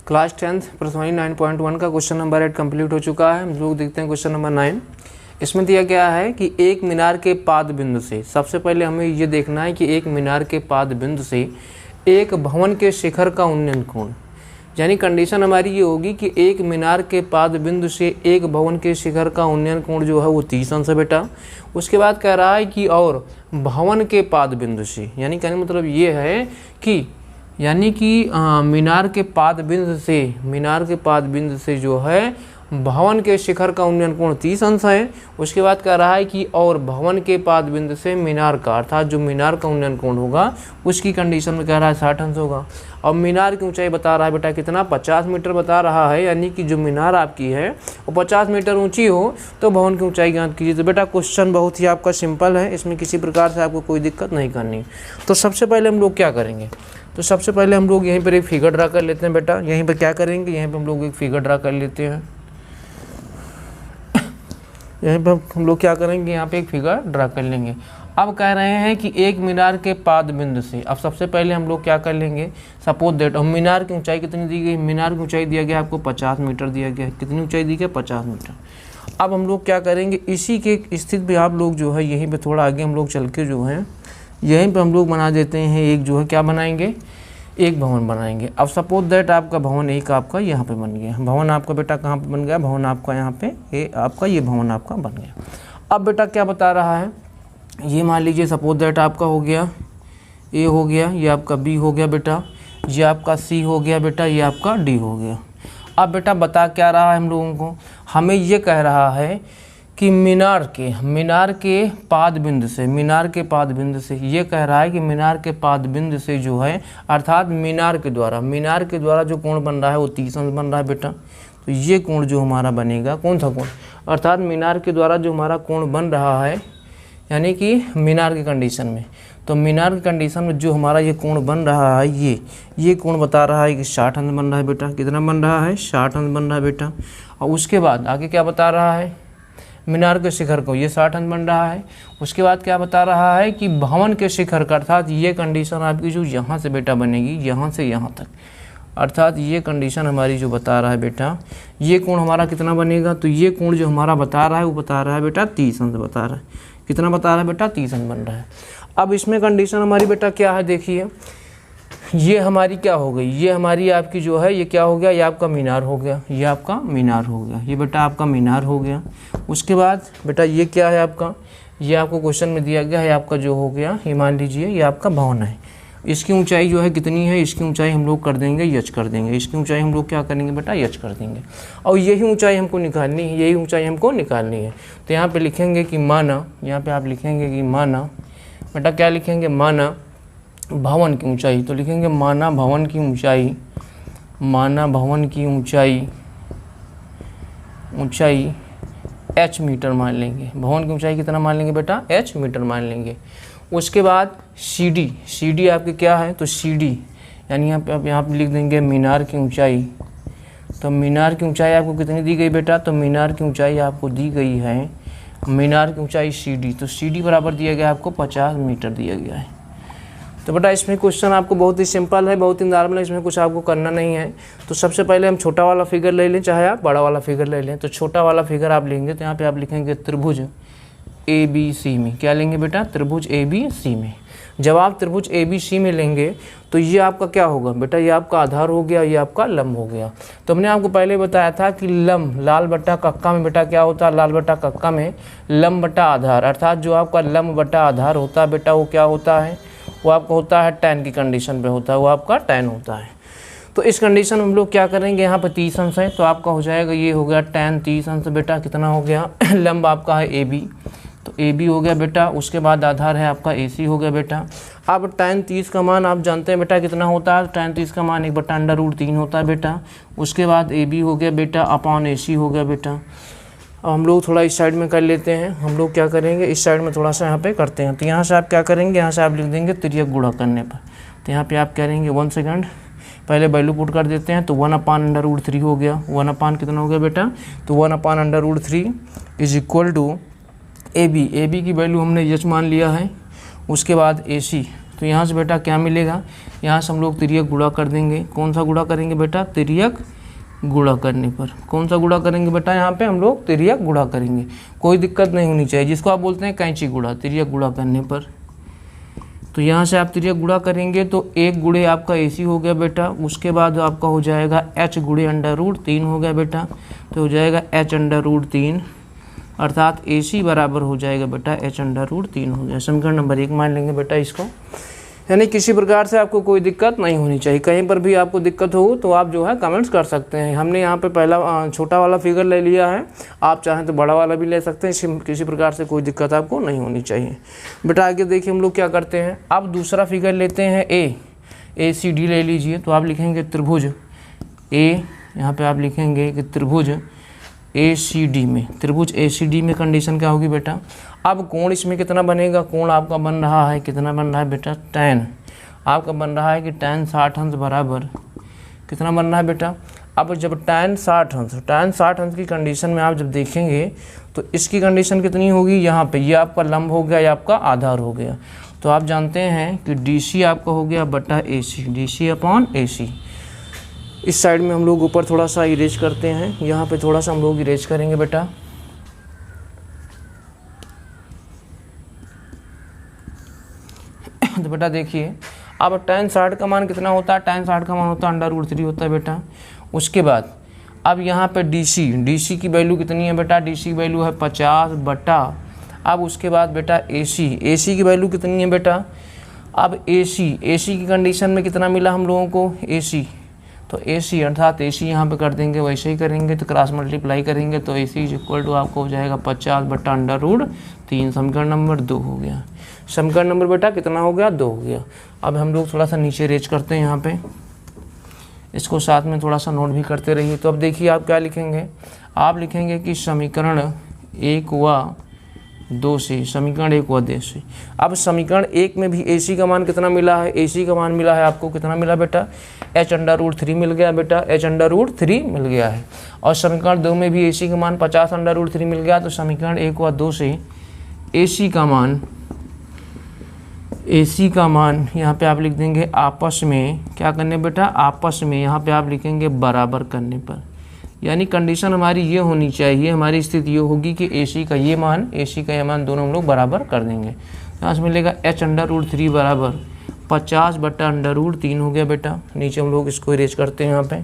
Class 10th प्रश्नवाही 9.1 का question number 8 complete हो चुका है। हम लोग देखते हैं क्वेश्चन नंबर 9। इसमें दिया गया है कि एक मीनार के पाद बिंदु से, सबसे पहले हमें ये देखना है कि एक मीनार के पाद बिंदु से एक भवन के शिखर का उन्नयन कोण, यानी कंडीशन हमारी ये होगी कि एक मीनार के पाद बिंदु से एक भवन के शिखर का उन्नयन कोण जो है वो 30 अंश है बेटा। उसके बाद कह रहा है कि और भवन के पाद बिंदु से, यानी कहने मतलब ये है कि मीनार के पाद बिंदु से जो है भवन के शिखर का उन्नयन कोण 30 अंश है। उसके बाद कह रहा है कि और भवन के पाद बिंदु से मीनार का, अर्थात जो मीनार का उन्नयन कोण होगा उसकी कंडीशन में कह रहा है 60 अंश होगा। और मीनार की ऊंचाई बता रहा है बेटा कितना, 50 मीटर बता रहा है, यानी कि जो मीनार आपकी है वो 50 मीटर ऊंची हो तो भवन की ऊंचाई ज्ञात कीजिए। तो बेटा क्वेश्चन बहुत ही आपका सिंपल है, इसमें किसी प्रकार से आपको कोई दिक्कत नहीं करनी। तो सबसे पहले हम लोग क्या करेंगे, तो सबसे पहले हम लोग यहीं पर एक फिगर ड्रा कर लेते हैं बेटा। यहीं पर क्या करेंगे, यहीं पर हम लोग एक फिगर ड्रा कर लेते हैं। यहाँ पे हम लोग क्या करेंगे, यहाँ पे एक फिगर ड्रा कर लेंगे। अब कह रहे हैं कि एक मीनार के पाद बिंदु से, अब सबसे पहले हम लोग क्या कर लेंगे, सपोज दैट हम मीनार की ऊंचाई कितनी दी गई, मीनार की ऊंचाई दिया गया आपको 50 मीटर दिया गया है। कितनी ऊंचाई दी गई, 50 मीटर। अब हम लोग क्या करेंगे, इसी के स्थिति पे आप लोग जो है यहीं पे थोड़ा आगे हम लोग चल के जो है यहीं पे हम लोग बना देते हैं एक जो है क्या बनाएंगे, एक भवन बनाएंगे। अब सपोज दैट आपका भवन एक आपका यहाँ पे बन गया, भवन आपका बेटा कहाँ पे बन गया, भवन आपका यहाँ पे ये आपका ये भवन आपका बन गया। अब बेटा क्या बता रहा है, ये मान लीजिए सपोज दैट आपका हो गया ए हो गया, ये आपका बी हो गया बेटा, ये आपका सी हो गया बेटा, ये आपका डी हो गया। अब बेटा बता क्या रहा है हम लोगों को, हमें ये कह रहा है कि मीनार के पाद बिंदु से, मीनार के पाद बिंदु से, ये कह रहा है कि मीनार के पाद बिंदु से जो है, अर्थात मीनार के द्वारा जो कोण बन रहा है वो 30 अंश बन रहा है बेटा। तो ये कोण जो हमारा बनेगा, कौन सा कोण, अर्थात मीनार के द्वारा जो हमारा कोण बन रहा है, यानी कि मीनार की कंडीशन में, तो मीनार की कंडीशन में जो हमारा ये कोण बन रहा है, ये कोण बता रहा है कि 60 अंश बन रहा है बेटा। कितना बन रहा है, 60 अंश बन रहा है बेटा। और उसके बाद आगे क्या बता रहा है, मीनार के शिखर को ये 60 अंश बन रहा है। उसके बाद क्या बता रहा है कि भवन के शिखर का, अर्थात ये कंडीशन आपकी जो यहाँ से बेटा बनेगी, यहाँ से यहाँ तक, अर्थात ये कंडीशन हमारी जो बता रहा है बेटा, ये कोण हमारा कितना बनेगा, तो ये कोण जो हमारा बता रहा है वो बता रहा है बेटा 30 अंश बता रहा है। कितना बता रहा है बेटा, 30 अंश बन रहा है। अब इसमें कंडीशन हमारी बेटा क्या है, देखिए ये हमारी क्या हो गई, ये हमारी आपकी जो है ये क्या हो गया, ये आपका मीनार हो गया, ये आपका मीनार हो गया, ये बेटा आपका मीनार हो गया। उसके बाद बेटा ये क्या है आपका, ये आपको क्वेश्चन में दिया गया है आपका जो हो गया, ये मान लीजिए ये आपका भवन है। इसकी ऊंचाई जो है कितनी है, इसकी ऊंचाई हम लोग कर देंगे यच कर देंगे, इसकी ऊंचाई हम लोग क्या करेंगे बेटा, यच कर देंगे। और यही ऊंचाई हमको निकालनी है, यही ऊंचाई हमको निकालनी है। तो यहाँ पे लिखेंगे कि माना, यहाँ पे आप लिखेंगे कि माना बेटा, क्या लिखेंगे, माना भवन की ऊंचाई, तो लिखेंगे माना भवन की ऊंचाई, माना भवन की ऊंचाई h मीटर मान लेंगे। भवन की ऊंचाई कितना मान लेंगे बेटा, h मीटर मान लेंगे। उसके बाद CD आपकी क्या है, तो CD यानी यहाँ पे लिख देंगे मीनार की ऊंचाई। तो मीनार की ऊंचाई आपको कितनी दी गई बेटा, तो मीनार की ऊंचाई आपको दी गई है, मीनार की ऊंचाई CD, तो CD बराबर दिया गया आपको 50 मीटर दिया गया है। तो बेटा इसमें क्वेश्चन आपको बहुत ही सिंपल है, बहुत ही नॉर्मल है, इसमें कुछ आपको करना नहीं है। तो सबसे पहले हम छोटा वाला फिगर ले लें, चाहे आप बड़ा वाला फिगर ले लें। तो छोटा वाला फिगर आप लेंगे तो यहाँ पे आप लिखेंगे त्रिभुज ABC में, क्या लेंगे बेटा, त्रिभुज ABC में। जब आप त्रिभुज ABC में लेंगे तो ये आपका क्या होगा बेटा, ये आपका आधार हो गया, ये आपका लंब हो गया। तो हमने आपको पहले बताया था कि लंब लाल बट्टा कक्का में बेटा क्या होता है, लाल बट्टा कक्का में लंब बट्टा आधार, अर्थात जो आपका लंब बट्टा आधार होता है बेटा वो क्या होता है, वो आपका होता है tan की कंडीशन पे होता है, वो आपका tan होता है। तो इस कंडीशन में हम लोग क्या करेंगे, यहाँ पर 30 अंश है तो आपका हो जाएगा, ये हो गया tan 30 अंश बेटा, कितना हो गया लंब आपका है AB, तो AB हो गया बेटा। उसके बाद आधार है आपका AC हो गया बेटा। अब tan 30 का मान आप जानते हैं बेटा कितना होता है, tan 30 का मान 1/√3 होता है बेटा। उसके बाद AB हो गया बेटा अपॉन AC हो गया बेटा। अब हम लोग थोड़ा इस साइड में कर लेते हैं, हम लोग क्या करेंगे इस साइड में थोड़ा सा यहाँ पे करते हैं। तो यहाँ से आप क्या करेंगे, यहाँ से आप लिख देंगे तिर्यक गुणा करने पर। तो यहाँ पे आप करेंगे 1 सेकंड, पहले वैल्यू पुट कर देते हैं। तो 1/√3 हो गया, 1 अपान कितना हो गया बेटा, तो 1/√3 इज इक्वल टू AB की वैल्यू हमने यच मान लिया है। उसके बाद AC तो यहाँ से बेटा क्या मिलेगा, यहाँ से हम लोग तिर्यक गुणा कर देंगे। कौन सा गुणा करेंगे बेटा, तिर्यक गुणा करने पर। कौन सा गुणा करेंगे बेटा, यहाँ पे हम लोग तिर्यक गुणा करेंगे, कोई दिक्कत नहीं होनी चाहिए, जिसको आप बोलते हैं कैंची गुणा, तिर्यक गुणा करने पर। तो यहाँ से आप तिर्यक गुणा करेंगे तो 1 गुणे आपका AC हो गया बेटा, उसके बाद आपका हो जाएगा H गुणे √3 हो गया बेटा, तो हो जाएगा H √3, अर्थात AC बराबर हो जाएगा बेटा H √3 हो गया। समीकरण नंबर 1 मान लेंगे बेटा इसको। यानी किसी प्रकार से आपको कोई दिक्कत नहीं होनी चाहिए, कहीं पर भी आपको दिक्कत हो तो आप जो है कमेंट्स कर सकते हैं। हमने यहाँ पे पहला छोटा वाला फिगर ले लिया है, आप चाहें तो बड़ा वाला भी ले सकते हैं, किसी प्रकार से कोई दिक्कत आपको नहीं होनी चाहिए। बेटा आगे देखिए हम लोग क्या करते हैं, अब दूसरा फिगर लेते हैं ACD ले लीजिए। तो आप लिखेंगे त्रिभुज यहाँ पे आप लिखेंगे कि त्रिभुज ACD में, त्रिभुज ACD में कंडीशन क्या होगी बेटा, अब कोण इसमें कितना बनेगा, कोण आपका बन रहा है, कितना बन रहा है बेटा, tan आपका बन रहा है कि tan 60 अंश बराबर कितना बन रहा है बेटा। अब जब tan 60 अंश की कंडीशन में आप जब देखेंगे तो इसकी कंडीशन कितनी होगी, यहाँ पे ये आपका लंब हो गया, ये आपका आधार हो गया। तो आप जानते हैं कि DC आपका हो गया बटा AC, DC/AC। इस साइड में हम लोग ऊपर थोड़ा सा इरेज करते हैं, यहाँ पे थोड़ा सा हम लोग इरेज करेंगे बेटा। तो बेटा देखिए अब tan 60 का मान कितना होता है, tan 60 का मान होता है √3 होता है बेटा। उसके बाद अब यहाँ पे DC की वैल्यू कितनी है बेटा, DC की वैल्यू है 50 बटा, अब उसके बाद बेटा AC की वैल्यू कितनी है बेटा, अब AC की कंडीशन में कितना मिला हम लोगों को AC, तो AC अर्थात AC यहाँ पे कर देंगे, वैसे ही करेंगे तो क्रॉस मल्टीप्लाई करेंगे तो AC = आपको हो जाएगा 50 बटा √3। समीकरण नंबर 2 हो गया। समीकरण नंबर बेटा कितना हो गया, 2 हो गया। अब हम लोग थोड़ा सा नीचे रेज करते हैं, यहाँ पे इसको साथ में थोड़ा सा नोट भी करते रहिए। तो अब देखिए आप क्या लिखेंगे, आप लिखेंगे कि समीकरण 1 व 2 से, समीकरण 1 व 2 से। अब समीकरण 1 में भी AC का मान कितना मिला है, AC का मान मिला है आपको कितना मिला बेटा, H √3 मिल गया बेटा, H √3 मिल गया है। और समीकरण 2 में भी AC का मान 50 √3 मिल गया। तो समीकरण 1 व 2 से AC का मान यहाँ पे आप लिख देंगे आपस में, क्या करने बेटा, आपस में यहाँ पे आप लिखेंगे बराबर करने पर। यानी कंडीशन हमारी ये होनी चाहिए, हमारी स्थिति ये होगी कि AC का ये मान दोनों हम लोग बराबर कर देंगे। यहाँ से मिलेगा H √3 बराबर 50 बटा √3 हो गया बेटा। नीचे हम लोग इसको इरेज करते हैं यहाँ पे।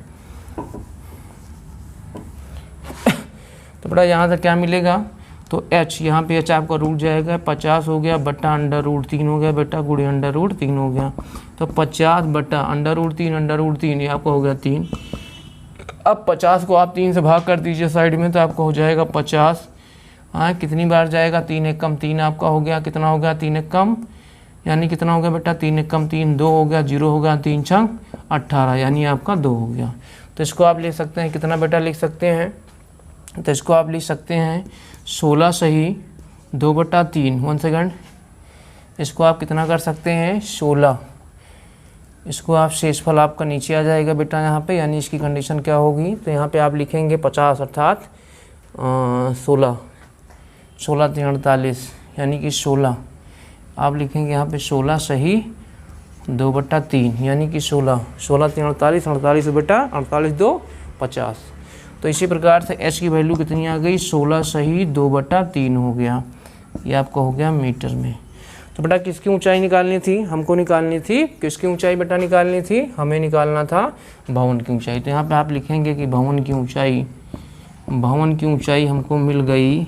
तो बेटा यहाँ से क्या मिलेगा, तो H यहाँ पे H आपका रूट जाएगा, 50 हो गया बटा √3 हो गया बेटा, गुणे √3 हो गया। तो 50 बटा √3 ये आपका हो गया 3। अब 50 को आप 3 से भाग कर दीजिए साइड में, तो आपको हो जाएगा 50। हाँ कितनी बार जाएगा, 3 एक कम 3 आपका हो गया, कितना हो गया 3 एक कम, यानी कितना हो गया बेटा 3 एक कम 3 2 हो गया, 0 हो गया, 3 छंग 18, यानी आपका 2 हो गया। तो इसको आप ले सकते हैं, कितना बेटा लिख सकते हैं, तो इसको आप लिख सकते हैं 16 सही 2/3। 1 सेकंड, इसको आप कितना कर सकते हैं 16, इसको आप शेषफल आपका नीचे आ जाएगा बेटा यहाँ पे, यानी इसकी कंडीशन क्या होगी, तो यहाँ पे आप लिखेंगे 50 अर्थात 16 348, यानी कि 16 आप लिखेंगे यहाँ पे 16 सही 2/3, यानी कि 16 3 48 बेटा 48 2 50। तो इसी प्रकार से H की वैल्यू कितनी आ गई, 16 सही 2/3 हो गया, ये आपका हो गया मीटर में। तो बेटा किसकी ऊंचाई निकालनी थी, हमको निकालनी थी, किसकी ऊंचाई बेटा निकालनी थी, हमें निकालना था भवन की ऊंचाई। तो यहाँ पे आप लिखेंगे कि भवन की ऊंचाई हमको मिल गई।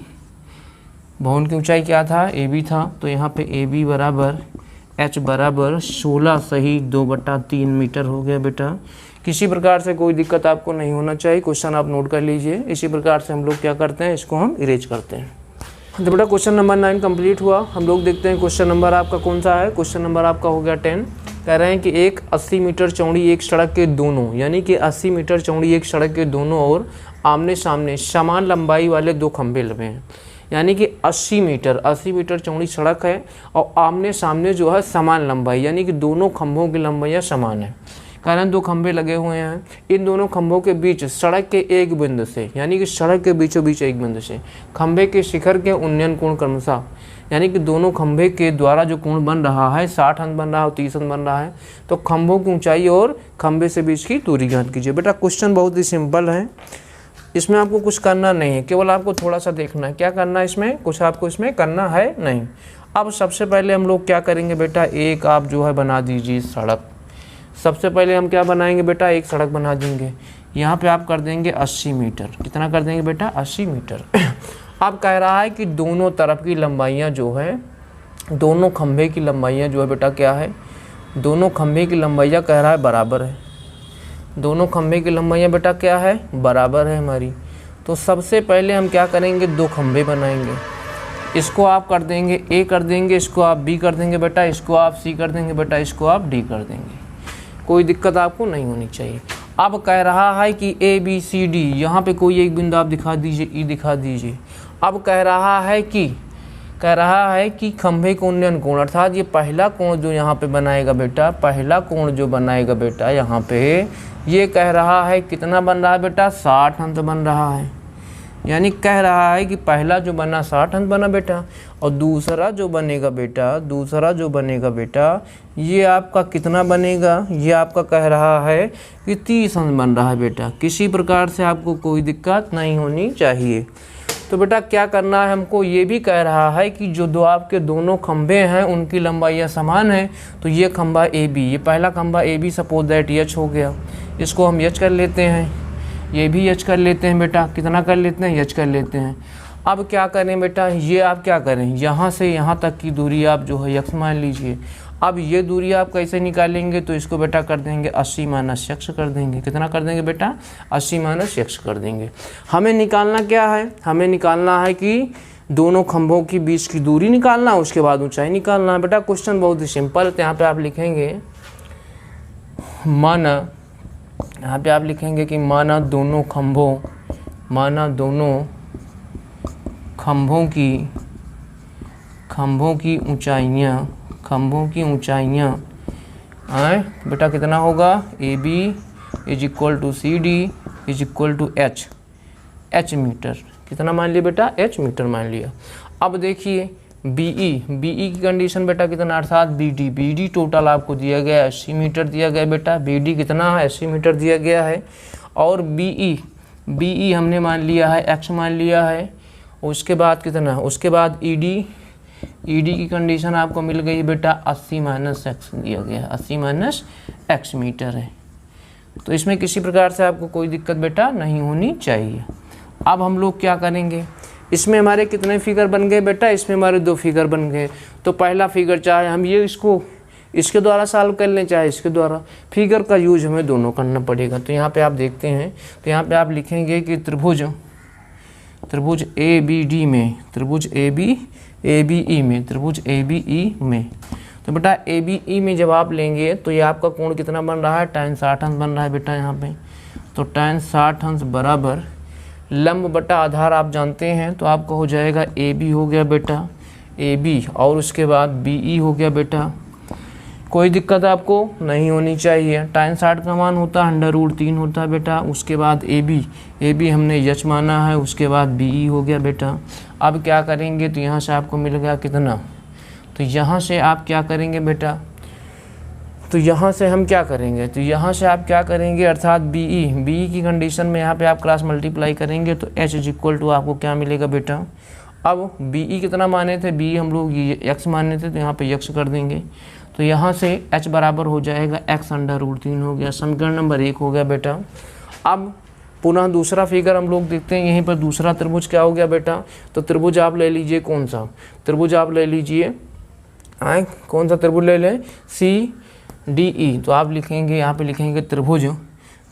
भवन की ऊंचाई क्या था, AB था, तो यहाँ पे AB बराबर H बराबर 16 सही 2/3 मीटर हो गया बेटा। किसी प्रकार से कोई दिक्कत आपको नहीं होना चाहिए, क्वेश्चन आप नोट कर लीजिए। इसी प्रकार से हम लोग क्या करते हैं, इसको हम इरेज करते हैं। तो बेटा क्वेश्चन नंबर 9 कंप्लीट हुआ। हम लोग देखते हैं क्वेश्चन नंबर आपका कौन सा है। क्वेश्चन नंबर आपका हो गया 10। कह रहे हैं कि एक 80 मीटर चौड़ी एक सड़क के दोनों, यानी कि 80 मीटर चौड़ी एक सड़क के दोनों ओर आमने सामने समान लंबाई वाले 2 खंभे लगे हैं। यानी कि 80 मीटर चौड़ी सड़क है और आमने सामने जो है समान लंबाई, यानी कि दोनों खंभों की लंबाइयाँ समान है। कारण दो खंभे लगे हुए हैं, इन दोनों खंभों के बीच सड़क के एक बिंदु से, यानी कि सड़क के बीचों बीच एक बिंदु से खंभे के शिखर के उन्नयन कोण क्रमशः, यानी कि दोनों खंभे के द्वारा जो कोण बन रहा है 60 अंश बन रहा है और 30 अंश बन रहा है, तो खंभों की ऊंचाई और खंभे से बीच की दूरी ज्ञात कीजिए। बेटा क्वेश्चन बहुत ही सिंपल है, इसमें आपको कुछ करना नहीं है, केवल आपको थोड़ा सा देखना है। क्या करना है इसमें, कुछ आपको इसमें करना है नहीं। अब सबसे पहले हम लोग क्या करेंगे बेटा, एक आप जो है बना दीजिए सड़क। सबसे पहले हम क्या बनाएंगे बेटा, एक सड़क बना देंगे। यहाँ पे आप कर देंगे 80 मीटर। कितना कर देंगे बेटा, 80 मीटर। अब कह रहा है कि दोनों तरफ की लंबाइयाँ जो है, दोनों खंभे की लंबाइयाँ जो है बेटा क्या है, दोनों खंभे की लंबाइयाँ कह रहा है बराबर है। दोनों खंभे की लंबाइयाँ बेटा क्या है, बराबर है हमारी। तो सबसे पहले हम क्या करेंगे, दो खंभे बनाएंगे। इसको आप कर देंगे ए कर देंगे, इसको आप बी कर देंगे बेटा, इसको आप सी कर देंगे बेटा, इसको आप डी कर देंगे। कोई दिक्कत आपको नहीं होनी चाहिए। अब कह रहा है कि ए बी सी डी, यहाँ पे कोई एक बिंदु आप दिखा दीजिए, ई दिखा दीजिए। अब कह रहा है कि खंभे के उन्नयन कोण, अर्थात ये पहला कोण जो यहाँ पे बनाएगा बेटा, पहला कोण जो बनाएगा बेटा यहाँ पे, ये कह रहा है कितना बन रहा है बेटा, 60 अंश बन रहा है। यानी कह रहा है कि पहला जो बना 60 अंश बना बेटा, और दूसरा जो बनेगा बेटा ये आपका कितना बनेगा, ये आपका कह रहा है कि 30 अंश बन रहा है बेटा। किसी प्रकार से आपको कोई दिक्कत नहीं होनी चाहिए। तो बेटा क्या करना है हमको, ये भी कह रहा है कि जो दो आपके दोनों खंभे हैं उनकी लंबाइयाँ समान है। तो ये खंभा ए बी, ये पहला खंभा A B suppose that H हो गया, इसको हम एच कर लेते हैं, ये भी एच कर लेते हैं बेटा। कितना कर लेते हैं, एच कर लेते हैं। अब क्या करें बेटा, ये आप क्या करें, यहाँ से यहाँ तक की दूरी आप जो है यक्स मान लीजिए। अब ये दूरी आप कैसे निकालेंगे, तो इसको बेटा कर देंगे 80 माइनस यक्स कर देंगे। कितना कर देंगे बेटा, 80 माइनस यक्स कर देंगे। हमें निकालना क्या है, हमें निकालना है कि दोनों खंभों के बीच की दूरी निकालना, उसके बाद ऊंचाई निकालना है। बेटा क्वेश्चन बहुत ही सिंपल है। यहाँ पे आप लिखेंगे माना, यहाँ पे आप लिखेंगे कि माना दोनों खंभों की ऊंचाइयाँ आए बेटा कितना होगा, A B is equal to C D is equal to H metre. कितना मान लिया बेटा, एच मीटर मान लिया। अब देखिए बीई की कंडीशन बेटा कितना, अर्थात बीडी टोटल आपको दिया गया 80 मीटर दिया गया बेटा। बीडी कितना है, 80 मीटर दिया गया है। और बीई हमने मान लिया है, एक्स मान लिया है। उसके बाद कितना, उसके बाद ईडी की कंडीशन आपको मिल गई बेटा 80 माइनस एक्स दिया गया, 80 माइनस एक्स मीटर है। तो इसमें किसी प्रकार से आपको कोई दिक्कत बेटा नहीं होनी चाहिए। अब हम लोग क्या करेंगे, इसमें हमारे कितने फिगर बन गए बेटा, इसमें हमारे 2 फिगर बन गए। तो पहला फिगर चाहे हम ये इसके द्वारा सॉल्व कर लें, चाहे इसके द्वारा, फिगर का यूज हमें दोनों करना पड़ेगा। तो यहाँ पे आप देखते हैं, तो यहाँ पे आप लिखेंगे कि त्रिभुज ए बी डी में, त्रिभुज ए बी ई में। तो बेटा ए बी ई में जब आप लेंगे तो ये आपका कोण कितना बन रहा है, tan 60 अंश बन रहा है बेटा यहाँ पे। तो tan 60 अंश बराबर लंब बटा आधार आप जानते हैं, तो आपका हो जाएगा ए बी हो गया बेटा, ए बी, और उसके बाद बी ई हो गया बेटा। कोई दिक्कत आपको नहीं होनी चाहिए। tan 60 का मान होता है √3 होता है बेटा। उसके बाद ए बी हमने यच माना है, उसके बाद बी ई हो गया बेटा। अब क्या करेंगे, तो यहाँ से आपको मिल गया कितना, तो यहाँ से आप क्या करेंगे बेटा, तो यहाँ से हम क्या करेंगे, तो यहाँ से आप क्या करेंगे, अर्थात बी की कंडीशन में यहाँ पे आप क्रॉस मल्टीप्लाई करेंगे तो h इज इक्वल टू आपको क्या मिलेगा बेटा। अब बी कितना माने थे, बी हम लोग ये x माने थे, तो यहाँ पे x कर देंगे। तो यहाँ से h बराबर हो जाएगा x√3 हो गया। समीकरण नंबर 1 हो गया बेटा। अब पुनः दूसरा फिगर हम लोग देखते हैं, यहीं पर दूसरा त्रिभुज क्या हो गया बेटा। तो त्रिभुज आप ले लीजिए, कौन सा त्रिभुज आप ले लीजिए, कौन सा त्रिभुज ले लें, CDE। तो आप लिखेंगे, यहाँ पे लिखेंगे त्रिभुज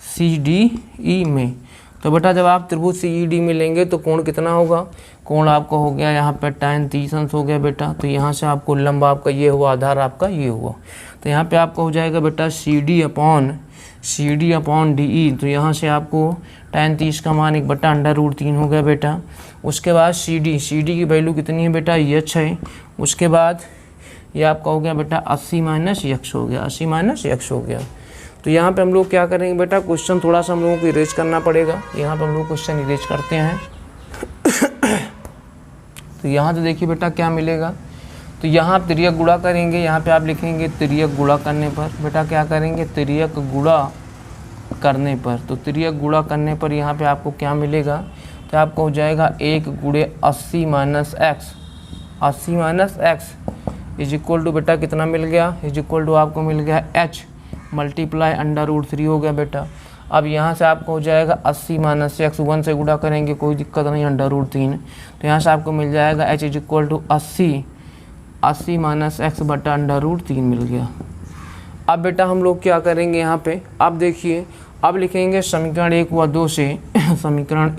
CDE में। तो बेटा जब आप त्रिभुज CED में लेंगे तो कोण कितना होगा, कोण आपका हो गया यहाँ पे tan 30 अंश हो गया बेटा। तो यहाँ से आपको लंब आपका ये हुआ, आधार आपका ये हुआ। तो यहाँ पे आपका हो जाएगा बेटा CD अपॉन DE। तो यहाँ से आपको tan 30 का मान 1/√3 हो गया बेटा। उसके बाद CD की वैल्यू कितनी है बेटा, ये h है। उसके बाद ये आपका हो गया बेटा 80 माइनस x हो गया, 80 माइनस x हो गया। तो यहाँ पे हम लोग क्या करेंगे बेटा, क्वेश्चन थोड़ा सा हम लोगों को इरेज करना पड़ेगा। यहाँ पे हम लोग क्वेश्चन इरेज करते हैं। तो यहाँ तो देखिए बेटा क्या मिलेगा, तो यहाँ आप तिर्यक गुणा करेंगे, यहाँ पे आप लिखेंगे तिर्यक गुणा करने पर बेटा क्या करेंगे, तिर्यक गुणा करने पर। तो तिर्यक गुणा करने पर यहाँ पे आपको क्या मिलेगा, तो आपको हो जाएगा 1 गुणे 80 minus x, 80 minus x is equal to बेटा कितना मिल गया, इज इक्वल टू आपको मिल गया h मल्टीप्लाई √3 हो गया बेटा। अब यहाँ से आपको हो जाएगा 80 माइनस एक्स, 1 से गुणा करेंगे कोई दिक्कत नहीं, √3। तो यहाँ से आपको मिल जाएगा h is equal to 80 minus x बटा √3 मिल गया। अब बेटा हम लोग क्या करेंगे यहाँ पे, अब देखिए अब लिखेंगे समीकरण 1 व 2 से समीकरण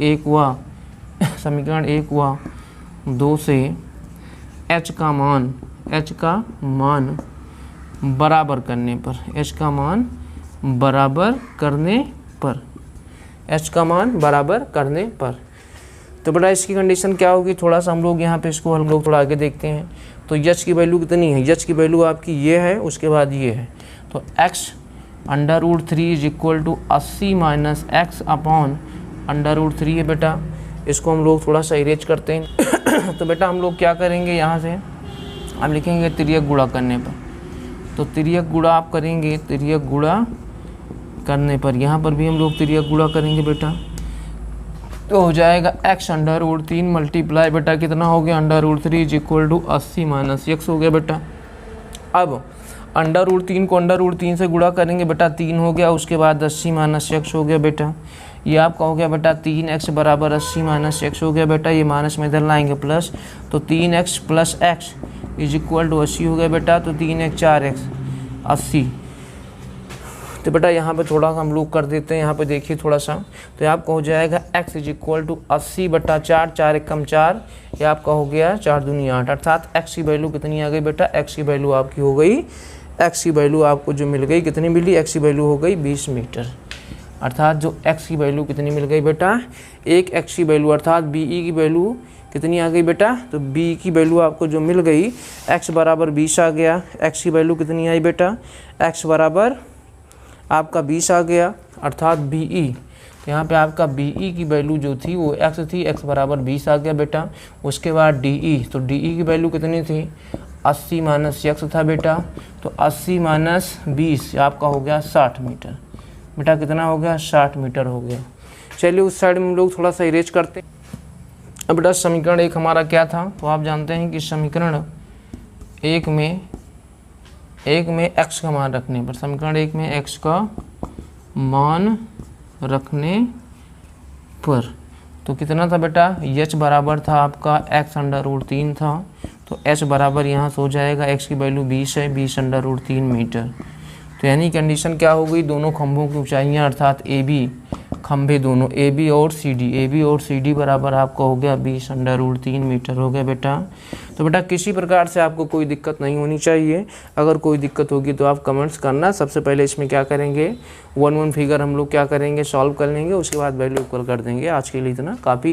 1 व 2 से h का मान बराबर करने पर, h का मान बराबर करने पर, h का मान बराबर करने पर। तो बेटा इसकी कंडीशन क्या होगी, थोड़ा सा हम लोग यहाँ पे इसको हम लोग थोड़ा आगे देखते हैं। तो h की वैल्यू कितनी है, h की वैल्यू आपकी ये है, उसके बाद ये है। तो x √3 is equal to 80 minus x upon √3 है बेटा। इसको हम लोग थोड़ा सा इरेज करते हैं। तो बेटा हम लोग क्या करेंगे, यहाँ से हम लिखेंगे तिर्यक गुणा करने पर। तो तिर्यक गुणा आप करेंगे, तिर्यक गुणा करने पर यहाँ पर भी हम लोग तिर्यक गुणा करेंगे बेटा। तो हो जाएगा x √3 मल्टीप्लाई बेटा कितना हो गया, √3 is equal to 80 minus x हो गया बेटा। अब √3 को √3 से गुणा करेंगे बेटा, 3 हो गया, उसके बाद 80 माइनस एक्स हो गया बेटा। ये आपका हो गया बेटा 3x बराबर 80 माइनस एक्स हो गया बेटा। ये माइनस में इधर लाएंगे प्लस, तो 3x plus x is equal to 80 हो गया बेटा। तो 3x 4x 80। तो बेटा यहाँ पे थोड़ा हम लोग कर देते हैं, यहाँ पे देखिए थोड़ा सा। तो आपका हो जाएगा x इज इक्वल टू 80 बटा 4, 4 1 कम 4, ये आपका हो गया 4 दूनी 8। अर्थात x की वैल्यू कितनी आ गई बेटा, x की वैल्यू आपकी हो गई, x की वैल्यू आपको जो मिल गई कितनी मिली, x की वैल्यू हो गई 20 मीटर। अर्थात जो x की वैल्यू कितनी मिल गई बेटा, एक x की वैल्यू, अर्थात BE की वैल्यू कितनी आ गई बेटा। तो B की वैल्यू आपको जो मिल गई, x बराबर 20 आ गया। x की वैल्यू कितनी आई बेटा, x बराबर आपका 20 आ गया, अर्थात BE। तो यहाँ पे आपका BE की वैल्यू जो थी वो x थी, x बराबर 20 आ गया बेटा। उसके बाद DE, तो DE की वैल्यू कितनी थी, 80 माइनस एक्स था बेटा। तो 80 माइनस 20 आपका हो गया 60 मीटर बेटा। कितना हो गया, 60 मीटर हो गया। चलिए उस साइड में हम लोग थोड़ा सा इरेज करते हैं। अब बेटा समीकरण 1 हमारा क्या था, तो आप जानते हैं कि समीकरण 1 में x का मान रखने पर, समीकरण 1 में x का मान रखने पर तो कितना था बेटा, h बराबर था आपका x √3 था। तो h बराबर यहाँ से हो जाएगा, x की वैल्यू 20 है, 20 √3 मीटर। तो यानी कंडीशन क्या हो गई, दोनों खंभों की ऊंचाइयाँ अर्थात AB खंभे दोनों AB और CD बराबर आपका हो गया 20 √3 मीटर हो गया बेटा। तो बेटा किसी प्रकार से आपको कोई दिक्कत नहीं होनी चाहिए। अगर कोई दिक्कत होगी तो आप कमेंट्स करना। सबसे पहले इसमें क्या करेंगे, 1 1 फिगर हम लोग क्या करेंगे, सॉल्व कर लेंगे, उसके बाद वैल्यू इक्वल कर देंगे। आज के लिए इतना काफ़ी